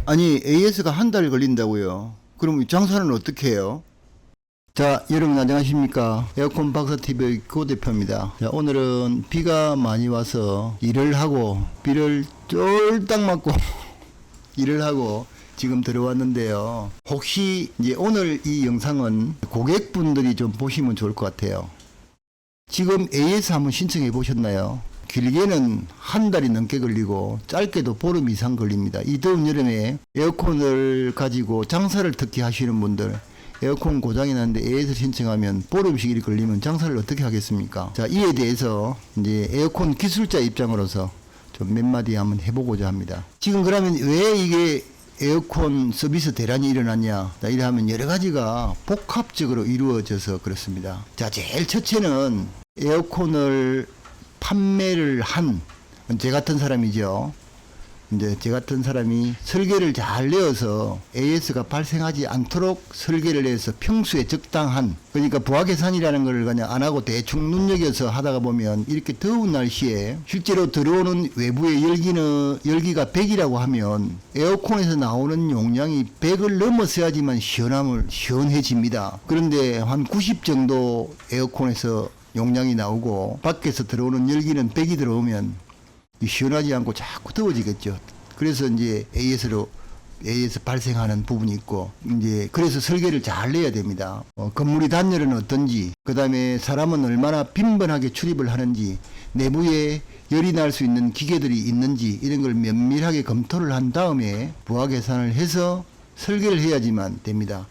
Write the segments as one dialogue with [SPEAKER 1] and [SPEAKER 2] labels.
[SPEAKER 1] 아니, AS가 한 달 걸린다고요? 그럼 장사는 어떻게 해요? 자, 여러분 안녕하십니까? 에어컨 박사TV 고 대표입니다. 자, 오늘은 비가 많이 와서 일을 하고 비를 쫄딱 맞고 일을 하고 지금 들어왔는데요. 혹시 이제 오늘 이 영상은 고객분들이 좀 보시면 좋을 것 같아요. 지금 AS 한번 신청해 보셨나요? 길게는 한 달이 넘게 걸리고 짧게도 보름 이상 걸립니다. 이 더운 여름에 에어컨을 가지고 장사를 특히 하시는 분들, 에어컨 고장이 났는데 AS 신청하면 보름씩 걸리면 장사를 어떻게 하겠습니까? 자, 이에 대해서 이제 에어컨 기술자 입장으로서 좀 몇 마디 한번 해보고자 합니다. 지금 그러면 왜 이게 에어컨 서비스 대란이 일어났냐? 자, 이러하면 여러 가지가 복합적으로 이루어져서 그렇습니다. 자, 제일 첫째는 에어컨을 판매를 한 제 같은 사람이죠. 이제 제 같은 사람이 설계를 잘 내어서 AS가 발생하지 않도록 설계를 해서 평수에 적당한, 그러니까 부하계산이라는 걸 그냥 안 하고 대충 눈여겨서 하다가 보면 이렇게 더운 날씨에 실제로 들어오는 외부의 열기가 100이라고 하면 에어컨에서 나오는 용량이 100을 넘어서야지만 시원해집니다. 그런데 한 90 정도 에어컨에서 용량이 나오고 밖에서 들어오는 열기는 100이 들어오면 시원하지 않고 자꾸 더워지겠죠. 그래서 이제 AS 발생하는 부분이 있고, 이제 그래서 설계를 잘 내야 됩니다. 건물이 단열은 어떤지, 그 다음에 사람은 얼마나 빈번하게 출입을 하는지, 내부에 열이 날 수 있는 기계들이 있는지, 이런 걸 면밀하게 검토를 한 다음에 부하 계산을 해서 설계를 해야지만 됩니다.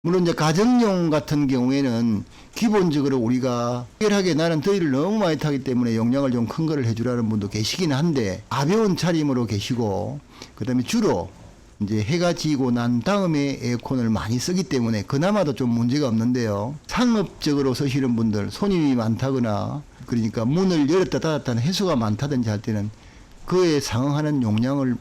[SPEAKER 1] 물론 이제 가정용 같은 경우에는 기본적으로 우리가 특별하게 나는 더위를 너무 많이 타기 때문에 용량을 좀 큰 거를 해주라는 분도 계시긴 한데, 가벼운 차림으로 계시고, 그 다음에 주로 이제 해가 지고 난 다음에 에어컨을 많이 쓰기 때문에 그나마도 좀 문제가 없는데요. 상업적으로 쓰시는 분들, 손님이 많다거나, 그러니까 문을 열었다 닫았다는 횟수가 많다든지 할 때는 그에 상응하는 용량을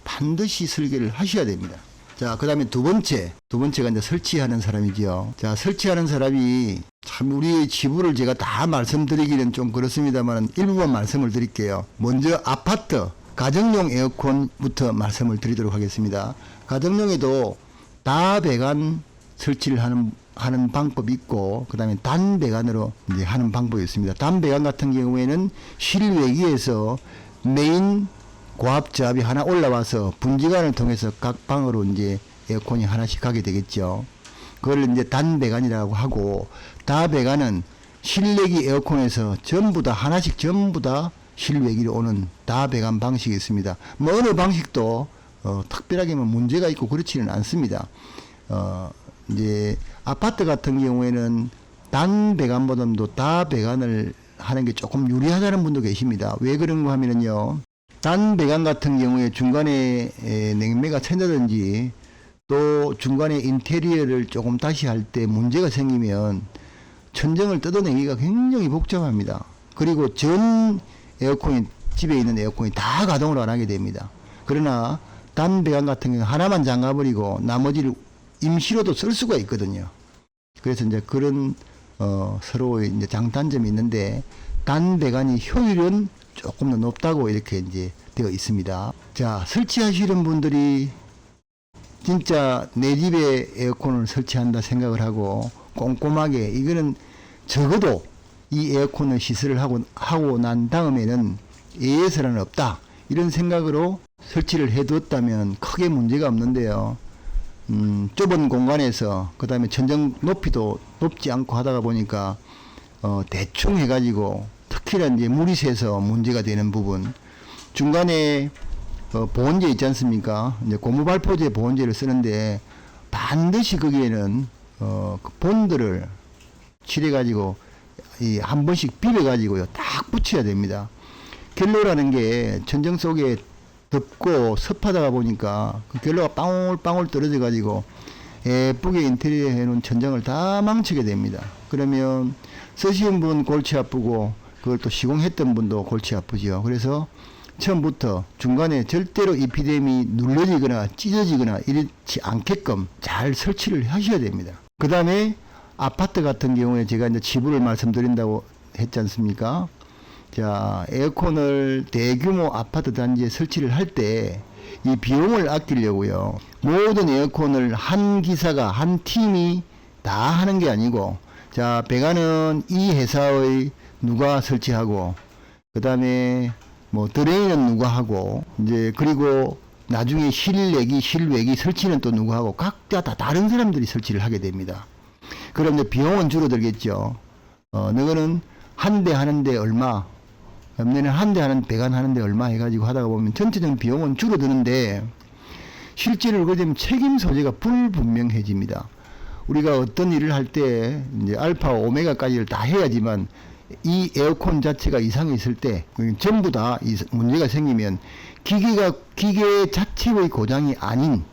[SPEAKER 1] 반드시 설계를 하셔야 됩니다. 자, 그 다음에 두 번째가 이제 설치하는 사람이지요. 자, 설치하는 사람이 참 우리의 지부를 제가 다 말씀드리기는 좀 그렇습니다만 일부만 말씀을 드릴게요. 먼저 아파트, 가정용 에어컨부터 말씀을 드리도록 하겠습니다. 가정용에도 다배관 설치를 하는 방법이 있고, 그 다음에 단배관으로 이제 하는 방법이 있습니다. 단배관 같은 경우에는 실외기에서 메인 고압 저압이 하나 올라와서 분지관을 통해서 각 방으로 이제 에어컨이 하나씩 가게 되겠죠. 그걸 이제 단배관이라고 하고, 다배관은 실내기 에어컨에서 전부 다 하나씩 전부 다 실외기로 오는 다배관 방식이 있습니다. 뭐 어느 방식도 특별하게 뭐 문제가 있고 그렇지는 않습니다. 이제 아파트 같은 경우에는 단배관보다도 다배관을 하는 게 조금 유리하다는 분도 계십니다. 왜 그런가 하면은요, 단배관 같은 경우에 중간에 냉매가 샌다든지 또 중간에 인테리어를 조금 다시 할 때 문제가 생기면 천정을 뜯어내기가 굉장히 복잡합니다. 그리고 전 에어컨이, 집에 있는 에어컨이 다 가동을 안 하게 됩니다. 그러나 단배관 같은 경우는 하나만 잠가버리고 나머지를 임시로도 쓸 수가 있거든요. 그래서 이제 그런 서로의 이제 장단점이 있는데, 단배관이 효율은 조금 더 높다고 이렇게 이제 되어 있습니다. 자, 설치하시는 분들이 진짜 내 집에 에어컨을 설치한다 생각을 하고 꼼꼼하게, 이거는 적어도 이 에어컨을 시설을 하고 난 다음에는 AS는 없다, 이런 생각으로 설치를 해두었다면 크게 문제가 없는데요. 좁은 공간에서 그 다음에 천정 높이도 높지 않고 하다가 보니까 대충 해가지고, 특히나 이제 물이 새서 문제가 되는 부분, 중간에 보온재 있지 않습니까? 이제 고무발포제 보온재를 쓰는데 반드시 거기에는 그 본드를 칠해가지고 한 번씩 비벼가지고요 딱 붙여야 됩니다. 결로라는 게 천정 속에 덥고 습하다가 보니까 그 결로가 빵울빵울 떨어져 가지고 예쁘게 인테리어 해놓은 천정을 다 망치게 됩니다. 그러면 쓰시는 분 골치 아프고, 그걸 또 시공했던 분도 골치 아프죠. 그래서 처음부터 중간에 절대로 이피뎀이 눌러지거나 찢어지거나 이렇지 않게끔 잘 설치를 하셔야 됩니다. 그 다음에 아파트 같은 경우에 제가 이제 지부를 말씀드린다고 했지 않습니까? 자, 에어컨을 대규모 아파트 단지에 설치를 할 때 이 비용을 아끼려고요. 모든 에어컨을 한 기사가, 한 팀이 다 하는 게 아니고, 자, 배관은 이 회사의 누가 설치하고, 그 다음에 뭐 드레인은 누가 하고, 이제 그리고 나중에 실내기, 실외기 설치는 또 누가 하고, 각자 다 다른 사람들이 설치를 하게 됩니다. 그럼 이제 비용은 줄어들겠죠. 너는 한 대 하는데 얼마, 옆내는 한 대 하는 배관 하는데 얼마 해가지고 하다가 보면 전체적인 비용은 줄어드는데, 실제로 그러게 되면 책임 소재가 불분명해집니다. 우리가 어떤 일을 할 때 이제 알파 오메가까지를 다 해야지만 이 에어컨 자체가 이상이 있을 때 전부 다 문제가 생기면 기계 자체의 고장이 아닌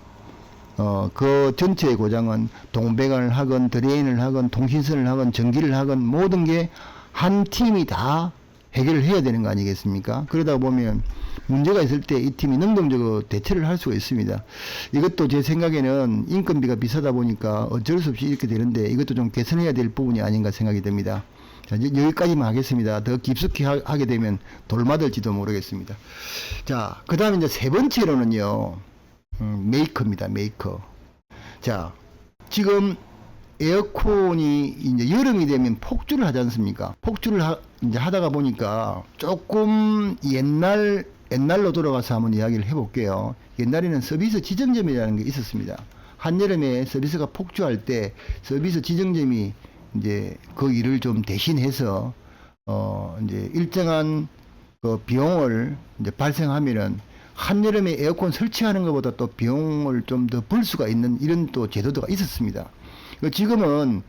[SPEAKER 1] 그 전체의 고장은 동배관을 하건 드레인을 하건 통신선을 하건 전기를 하건 모든 게 한 팀이 다 해결을 해야 되는 거 아니겠습니까? 그러다 보면 문제가 있을 때 이 팀이 능동적으로 대처를 할 수가 있습니다. 이것도 제 생각에는 인건비가 비싸다 보니까 어쩔 수 없이 이렇게 되는데 이것도 좀 개선해야 될 부분이 아닌가 생각이 듭니다. 자, 여기까지만 하겠습니다. 더 깊숙이 하게 되면 돌맞을지도 모르겠습니다. 자, 그 다음에 이제 세 번째로는요, 메이커입니다. 메이커. 자, 지금 에어컨이 이제 여름이 되면 폭주를 하지 않습니까? 폭주를 이제 하다가 보니까 조금 옛날로 돌아가서 한번 이야기를 해볼게요. 옛날에는 서비스 지정점이라는 게 있었습니다. 한여름에 서비스가 폭주할 때 서비스 지정점이 이제 그 일을 좀 대신해서 이제 일정한 그 비용을 이제 발생하면은 한여름에 에어컨 설치하는 것보다 또 비용을 좀 더 벌 수가 있는 이런 또 제도가 있었습니다. 지금은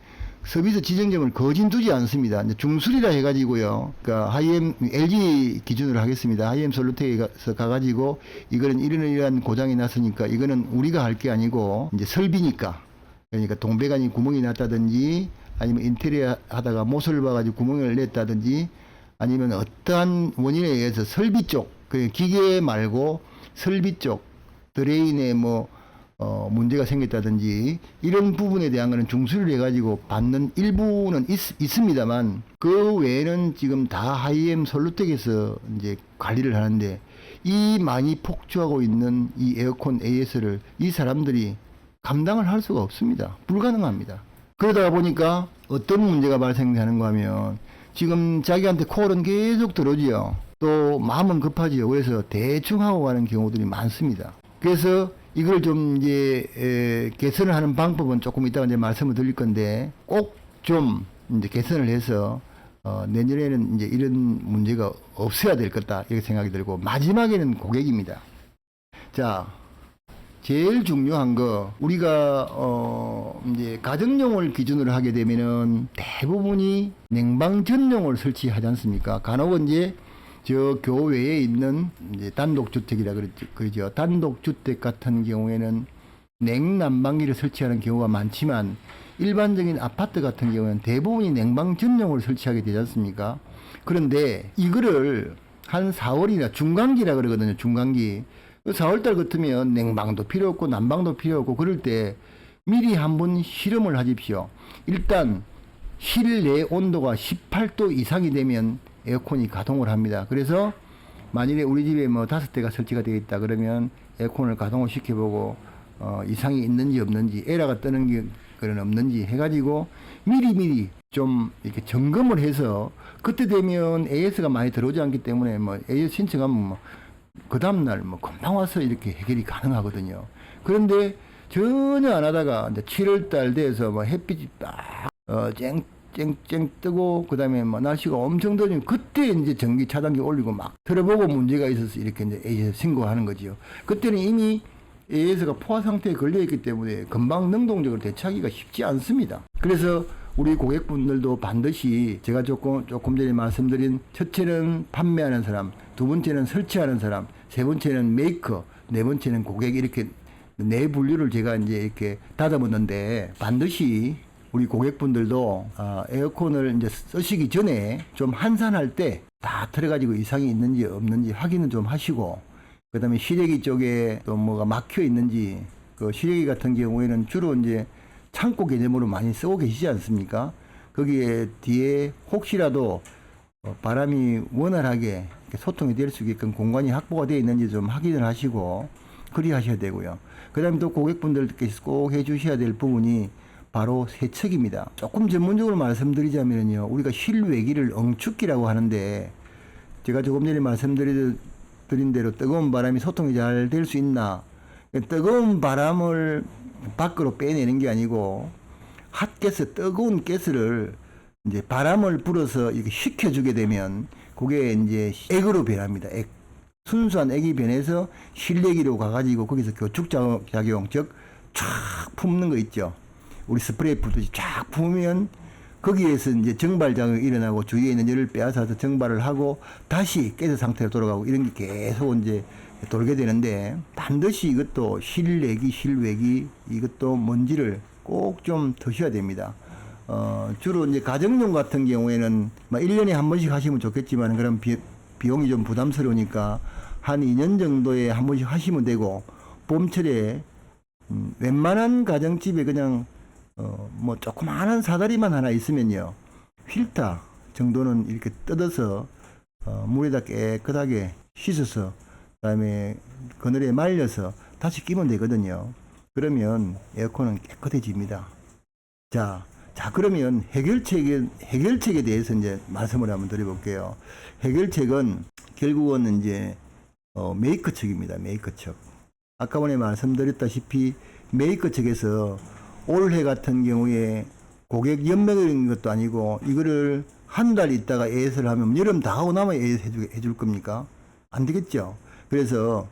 [SPEAKER 1] 서비스 지정점을 거진 두지 않습니다. 이제 중술이라 해가지고요. 그러니까 하이엠 LG 기준으로 하겠습니다. 하이엠 솔루텍에서 가가지고 이거는 이런 고장이 났으니까 이거는 우리가 할 게 아니고 이제 설비니까, 그러니까 동배관이 구멍이 났다든지 아니면 인테리어 하다가 못을 봐가지고 구멍을 냈다든지 아니면 어떠한 원인에 의해서 설비 쪽, 그 기계 말고 설비 쪽 드레인에 뭐 문제가 생겼다든지 이런 부분에 대한 거는 중수를 해가지고 받는 일부는 있습니다만 그 외에는 지금 다 하이엠 솔루텍에서 이제 관리를 하는데 이 많이 폭주하고 있는 이 에어컨 AS를 이 사람들이 감당을 할 수가 없습니다. 불가능합니다. 그러다 보니까 어떤 문제가 발생하는가 하면 지금 자기한테 콜은 계속 들어오지요. 또 마음은 급하지요. 그래서 대충 하고 가는 경우들이 많습니다. 그래서 이걸 좀 이제 개선을 하는 방법은 조금 이따가 이제 말씀을 드릴 건데 꼭 좀 이제 개선을 해서 내년에는 이제 이런 문제가 없어야 될 거다 이렇게 생각이 들고, 마지막에는 고객입니다. 자, 제일 중요한 거 우리가 이제 가정용을 기준으로 하게 되면은 대부분이 냉방 전용을 설치하지 않습니까? 간혹 이제 저 교외에 있는 이제 단독주택이라 그러죠. 단독주택 같은 경우에는 냉난방기를 설치하는 경우가 많지만 일반적인 아파트 같은 경우는 대부분이 냉방 전용을 설치하게 되지 않습니까? 그런데 이거를 한 4월이나 중간기라 그러거든요. 중간기. 4월달 같으면 냉방도 필요 없고 난방도 필요 없고 그럴 때 미리 한번 실험을 하십시오. 일단 실내 온도가 18도 이상이 되면 에어컨이 가동을 합니다. 그래서 만일에 우리 집에 뭐 5대가 설치가 되어 있다 그러면 에어컨을 가동을 시켜보고 이상이 있는지 없는지 에러가 뜨는 게 없는지 해가지고 미리 좀 이렇게 점검을 해서 그때 되면 AS가 많이 들어오지 않기 때문에 뭐 AS 신청하면 뭐 그 다음날 뭐 금방 와서 이렇게 해결이 가능하거든요. 그런데 전혀 안 하다가 이제 7월달 돼서 뭐 햇빛이 딱 쨍쨍 뜨고 그 다음에 뭐 날씨가 엄청 더우면 그때 이제 전기 차단기 올리고 막 들어보고 문제가 있어서 이렇게 이제 AS 신고하는 거지요. 그때는 이미 AS가 포화 상태에 걸려 있기 때문에 금방 능동적으로 대처하기가 쉽지 않습니다. 그래서 우리 고객분들도 반드시 제가 조금 전에 말씀드린 첫째는 판매하는 사람, 두 번째는 설치하는 사람, 세 번째는 메이커, 네 번째는 고객, 이렇게 네 분류를 제가 이제 이렇게 다듬었는데 반드시 우리 고객분들도 에어컨을 이제 쓰시기 전에 좀 한산할 때 다 틀어가지고 이상이 있는지 없는지 확인을 좀 하시고, 그 다음에 실외기 쪽에 또 뭐가 막혀 있는지, 그 실외기 같은 경우에는 주로 이제 창고 개념으로 많이 쓰고 계시지 않습니까? 거기에 뒤에 혹시라도 바람이 원활하게 소통이 될 수 있게끔 공간이 확보가 되어 있는지 좀 확인을 하시고, 그리 하셔야 되고요. 그 다음에 또 고객분들께서 꼭 해주셔야 될 부분이 바로 세척입니다. 조금 전문적으로 말씀드리자면요, 우리가 실외기를 엉축기라고 하는데, 제가 조금 전에 말씀드린 대로 뜨거운 바람이 소통이 잘 될 수 있나, 뜨거운 바람을 밖으로 빼내는 게 아니고 핫가스, 뜨거운 가스를 이제 바람을 불어서 이렇게 식혀주게 되면 그게 이제 액으로 변합니다. 액. 순수한 액이 변해서 실내기로 가가지고 거기서 교축작용, 즉 쫙 품는 거 있죠. 우리 스프레이 풀듯이 쫙 부으면 거기에서 이제 정발작용이 일어나고 주위에 있는 열을 빼앗아서 정발을 하고 다시 가스 상태로 돌아가고 이런 게 계속 이제 돌게 되는데, 반드시 이것도 실내기, 실외기 이것도 먼지를 꼭 좀 드셔야 됩니다. 주로 이제 가정용 같은 경우에는 1년에 한 번씩 하시면 좋겠지만 그럼 비용이 좀 부담스러우니까 한 2년 정도에 한 번씩 하시면 되고, 봄철에 웬만한 가정집에 그냥 뭐 조그마한 사다리만 하나 있으면요, 필터 정도는 이렇게 뜯어서 물에다 깨끗하게 씻어서 그다음에 그늘에 말려서 다시 끼면 되거든요. 그러면 에어컨은 깨끗해집니다. 자 그러면 해결책에 대해서 이제 말씀을 한번 드려볼게요. 해결책은 결국은 이제 메이커 측입니다. 메이커 측. 아까 전에 말씀드렸다시피 메이커 측에서 올해 같은 경우에 고객 연명인 것도 아니고 이거를 한 달 있다가 AS를 하면 여름 다 하고 나면 AS 해줄 겁니까? 안 되겠죠. 그래서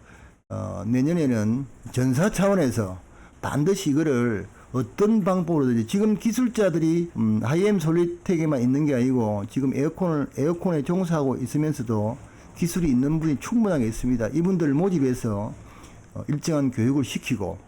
[SPEAKER 1] 내년에는 전사 차원에서 반드시 이거를 어떤 방법으로든지, 지금 기술자들이 하이엠 솔리텍에만 있는 게 아니고 지금 에어컨에 종사하고 있으면서도 기술이 있는 분이 충분하게 있습니다. 이분들을 모집해서 일정한 교육을 시키고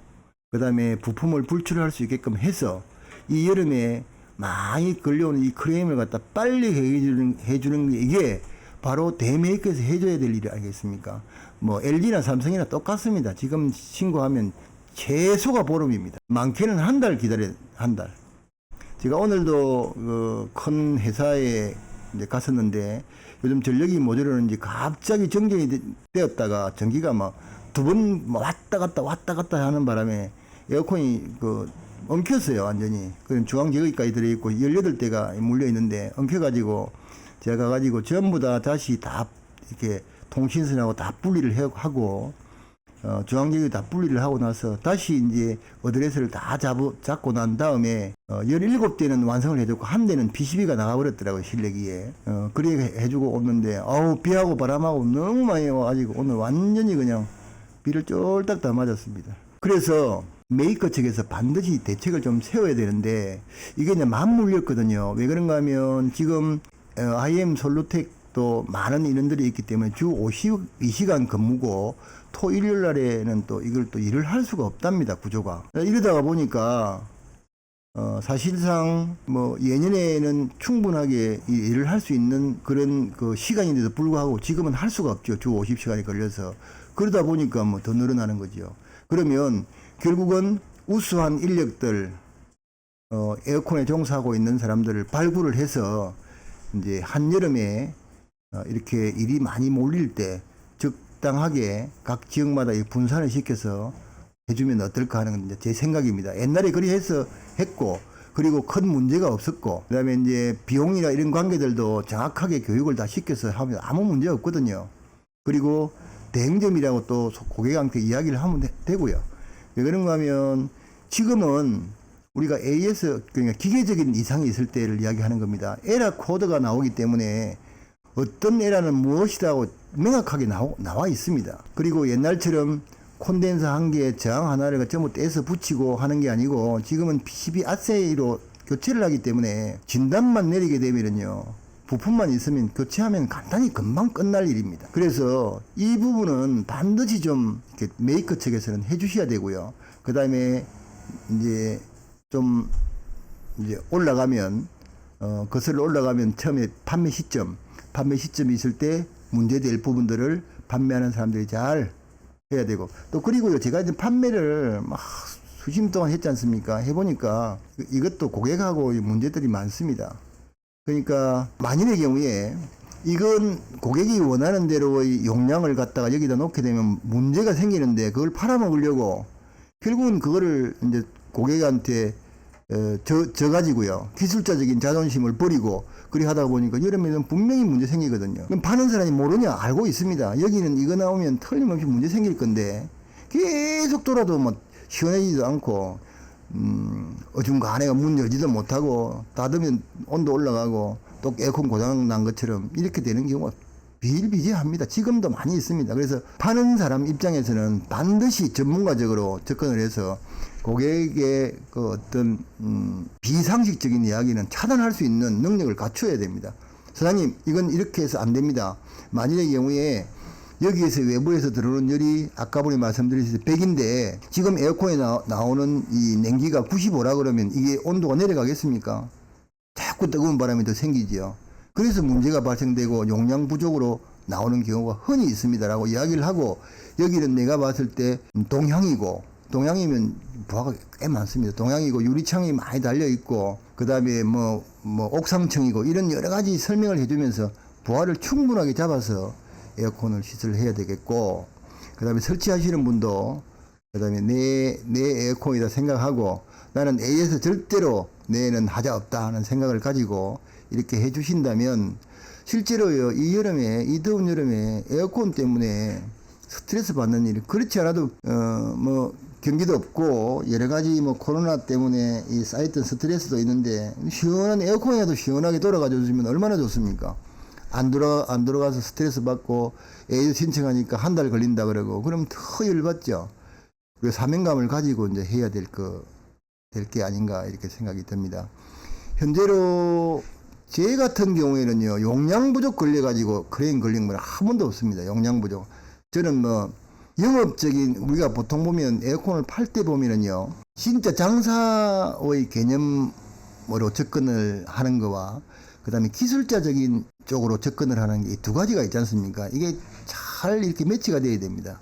[SPEAKER 1] 그 다음에 부품을 불출할 수 있게끔 해서 이 여름에 많이 걸려오는 이 크레임을 갖다 빨리 해주는 게 이게 바로 대메이커에서 해줘야 될 일이 아니겠습니까? 뭐 LG나 삼성이나 똑같습니다. 지금 신고하면 최소가 보름입니다. 많게는 한 달 기다려야, 한 달. 제가 오늘도 큰 회사에 이제 갔었는데 요즘 전력이 모자라는지 갑자기 정전이 되었다가 전기가 막 두 번 왔다 갔다 하는 바람에 에어컨이 엉켰어요, 완전히. 그럼 중앙제어기까지 들어있고 18대가 물려있는데 엉켜가지고 제가 가가지고 전부 다시 다 이렇게 통신선하고 다 분리를 하고 중앙제어기 다 분리를 하고 나서 다시 이제 어드레스를 다 잡고 난 다음에 17대는 완성을 해줬고 한 대는 PCB가 나가버렸더라고요, 실내기에. 그렇게 해주고 오는데 비하고 바람하고 너무 많이 와가지고 오늘 완전히 그냥 비를 쫄딱 다 맞았습니다. 그래서 메이커 측에서 반드시 대책을 좀 세워야 되는데 이게 이제 맞물렸거든요. 왜 그런가 하면 지금 IM 솔루텍도 많은 인원들이 있기 때문에 주 52시간 근무고 토 일요일 날에는 또 이걸 또 일을 할 수가 없답니다, 구조가. 이러다가 보니까 사실상 뭐 예년에는 충분하게 일을 할 수 있는 그런 시간인데도 불구하고 지금은 할 수가 없죠. 주 50시간이 걸려서. 그러다 보니까 뭐 더 늘어나는 거죠. 그러면 결국은 우수한 인력들, 에어컨에 종사하고 있는 사람들을 발굴을 해서 이제 한여름에 이렇게 일이 많이 몰릴 때 적당하게 각 지역마다 분산을 시켜서 해주면 어떨까 하는 게 제 생각입니다. 옛날에 그리 했고, 그리고 큰 문제가 없었고, 그 다음에 이제 비용이나 이런 관계들도 정확하게 교육을 다 시켜서 하면 아무 문제 없거든요. 그리고 대행점이라고 또 고객한테 이야기를 하면 되고요. 왜 그런가 하면 지금은 우리가 AS, 그러니까 기계적인 이상이 있을 때를 이야기하는 겁니다. 에러 코드가 나오기 때문에 어떤 에러는 무엇이라고 명확하게 나와 있습니다. 그리고 옛날처럼 콘덴서 한 개에 저항 하나를 전부 떼서 붙이고 하는 게 아니고 지금은 PCB 아세이로 교체를 하기 때문에 진단만 내리게 되면요, 부품만 있으면 교체하면 간단히 금방 끝날 일입니다. 그래서 이 부분은 반드시 좀 메이커 측에서는 해주셔야 되고요. 그 다음에 이제 좀 이제 올라가면 거슬러 올라가면 처음에 판매 시점이 있을 때 문제될 부분들을 판매하는 사람들이 잘 해야 되고, 또 그리고요, 제가 이제 판매를 막 수십 년 동안 했지 않습니까? 해보니까 이것도 고객하고 문제들이 많습니다. 그러니까 만일의 경우에 이건 고객이 원하는 대로의 용량을 갖다가 여기다 놓게 되면 문제가 생기는데 그걸 팔아먹으려고 결국은 그거를 이제 고객한테 져가지고요. 기술자적인 자존심을 버리고 그리 하다 보니까 여름에는 분명히 문제 생기거든요. 그럼 파는 사람이 모르냐? 알고 있습니다. 여기는 이거 나오면 틀림없이 문제 생길 건데 계속 돌아도 뭐 시원해지지도 않고 어중간해가 문 열지도 못하고 닫으면 온도 올라가고 또 에어컨 고장 난 것처럼 이렇게 되는 경우가 비일비재합니다. 지금도 많이 있습니다. 그래서 파는 사람 입장에서는 반드시 전문가적으로 접근을 해서 고객의 그 어떤 비상식적인 이야기는 차단할 수 있는 능력을 갖춰야 됩니다. 사장님, 이건 이렇게 해서 안 됩니다. 만일의 경우에 여기에서 외부에서 들어오는 열이 아까 전에 말씀드렸듯이 100인데 지금 에어컨에 나오는 이 냉기가 95라 그러면 이게 온도가 내려가겠습니까? 자꾸 뜨거운 바람이 더 생기지요. 그래서 문제가 발생되고 용량 부족으로 나오는 경우가 흔히 있습니다라고 이야기를 하고 여기는 내가 봤을 때 동향이고 동향이면 부하가 꽤 많습니다. 동향이고 유리창이 많이 달려 있고 그 다음에 뭐 옥상층이고 이런 여러 가지 설명을 해주면서 부하를 충분하게 잡아서 에어컨을 시설을 해야 되겠고 그 다음에 설치하시는 분도 그 다음에 내 에어컨이다 생각하고 나는 A에서 절대로 내는 하자 없다 하는 생각을 가지고 이렇게 해 주신다면 실제로요 이 여름에 이 더운 여름에 에어컨 때문에 스트레스 받는 일이 그렇지 않아도 뭐 경기도 없고 여러 가지 뭐 코로나 때문에 이 쌓였던 스트레스도 있는데 시원한 에어컨이라도 시원하게 돌아가 주시면 얼마나 좋습니까? 안 들어가서 스트레스 받고 에이드 신청하니까 한 달 걸린다 그러고 그럼 더 열받죠. 그 사명감을 가지고 이제 해야 될 게 아닌가 이렇게 생각이 듭니다. 현재로 제 같은 경우에는요 용량 부족 걸려가지고 크레인 걸린 건 한 번도 없습니다. 용량 부족. 저는 뭐 영업적인 우리가 보통 보면 에어컨을 팔 때 보면은요 진짜 장사의 개념으로 접근을 하는 거와 그 다음에 기술자적인 쪽으로 접근을 하는 게 두 가지가 있지 않습니까? 이게 잘 이렇게 매치가 돼야 됩니다.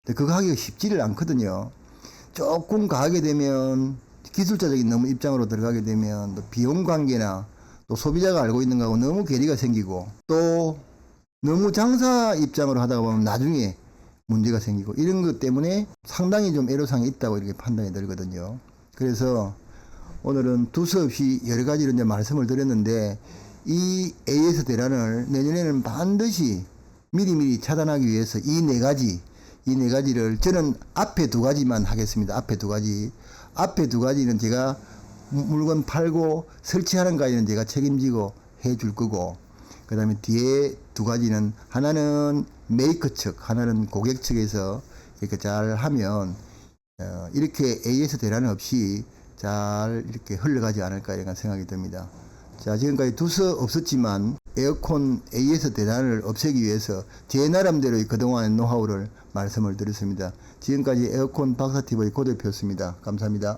[SPEAKER 1] 근데 그거 하기가 쉽지를 않거든요. 조금 가게 되면 기술자적인 너무 입장으로 들어가게 되면 또 비용 관계나 또 소비자가 알고 있는 거하고 너무 괴리가 생기고 또 너무 장사 입장으로 하다가 보면 나중에 문제가 생기고 이런 것 때문에 상당히 좀 애로사항이 있다고 이렇게 판단이 들거든요. 그래서 오늘은 두서없이 여러 가지로 이제 말씀을 드렸는데 이 AS 대란을 내년에는 반드시 미리미리 차단하기 위해서 이 네 가지를 저는 앞에 두 가지만 하겠습니다. 앞에 두 가지는 제가 물건 팔고 설치하는 거에는 제가 책임지고 해줄 거고 그 다음에 뒤에 두 가지는 하나는 메이커 측 하나는 고객 측에서 이렇게 잘 하면 이렇게 AS 대란 없이 잘 이렇게 흘러가지 않을까 이런 생각이 듭니다. 자, 지금까지 두서 없었지만 에어컨 AS 대란을 없애기 위해서 제 나름대로의 그동안의 노하우를 말씀을 드렸습니다. 지금까지 에어컨 박사TV의 고대표였습니다. 감사합니다.